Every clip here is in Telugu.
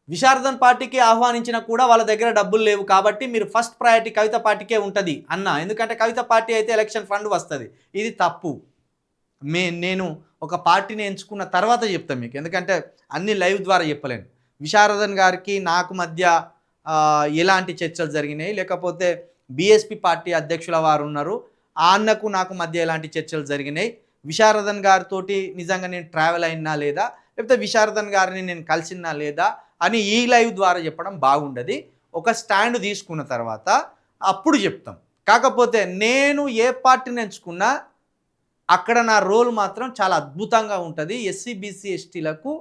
విశారదన్ పార్టీకి ఆహ్వానించినా కూడా వాళ్ళ దగ్గర డబ్బులు లేవు కాబట్టి మీరు ఫస్ట్ ప్రయారిటీ కవిత పార్టీకే ఉంటుంది అన్న. ఎందుకంటే కవిత పార్టీ అయితే ఎలక్షన్ ఫండ్ వస్తుంది. ఇది తప్పు. నేను ఒక పార్టీని ఎంచుకున్న తర్వాత చెప్తాను మీకు, ఎందుకంటే అన్ని లైవ్ ద్వారా చెప్పలేను. విశారదన్ గారికి నాకు మధ్య ఎలాంటి చర్చలు జరిగినాయి, లేకపోతే బీఎస్పీ పార్టీ అధ్యక్షుల వారు ఉన్నారు, ఆ అన్నకు నాకు మధ్య ఎలాంటి చర్చలు జరిగినాయి, విశారదన్ గారితో నిజంగా నేను ట్రావెల్ అయినా లేదా, లేకపోతే విశారదన్ గారిని నేను కలిసినా లేదా అని ఈ లైవ్ ద్వారా చెప్పడం బాగుండదు. ఒక స్టాండ్ తీసుకున్న తర్వాత అప్పుడు చెప్తాం. కాకపోతే నేను ఏ పార్టీని ఎంచుకున్నా అక్కడ నా రోల్ మాత్రం చాలా అద్భుతంగా ఉంటుంది. ఎస్సీ బీసీ ఎస్టీలకు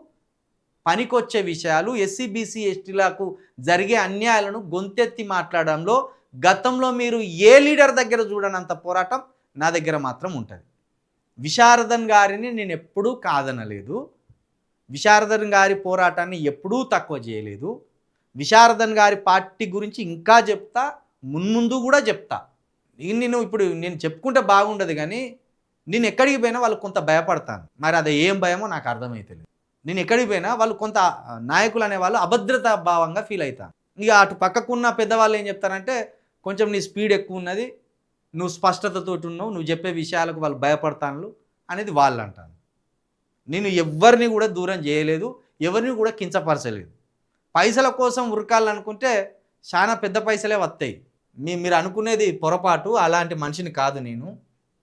పనికొచ్చే విషయాలు, ఎస్సీ బీసీ ఎస్టీలకు జరిగే అన్యాయాలను గొంతెత్తి మాట్లాడడంలో గతంలో మీరు ఏ లీడర్ దగ్గర చూడనంత పోరాటం నా దగ్గర మాత్రం ఉంటుంది. విశారదన్ గారిని నేను ఎప్పుడూ కాదనలేదు. విశారదన్ గారి పోరాటాన్ని ఎప్పుడూ తక్కువ చేయలేదు. విశారదన్ గారి పార్టీ గురించి ఇంకా చెప్తా, మున్ముందు కూడా చెప్తా. నేను చెప్పుకుంటే బాగుండదు, కానీ నేను ఎక్కడికి పోయినా వాళ్ళు కొంత భయపడతాను. మరి అది ఏం భయమో నాకు అర్థమైతలేదు. నేను ఎక్కడికి పోయినా వాళ్ళు కొంత నాయకులు అనేవాళ్ళు అభద్రతా భావంగా ఫీల్ అవుతాను. ఇక అటు పక్కకున్న పెద్దవాళ్ళు ఏం చెప్తారంటే, కొంచెం నీ స్పీడ్ ఎక్కువ ఉన్నది, నువ్వు స్పష్టతతో ఉన్నావు, నువ్వు చెప్పే విషయాలకు వాళ్ళు భయపడతాను అనేది వాళ్ళు అంటాను. నేను ఎవరిని కూడా దూరం చేయలేదు, ఎవరిని కూడా కించపరచలేదు. పైసల కోసం ఉరకాలనుకుంటే చాలా పెద్ద పైసలే వస్తాయి. మీరు అనుకునేది పొరపాటు. అలాంటి మనిషిని కాదు నేను.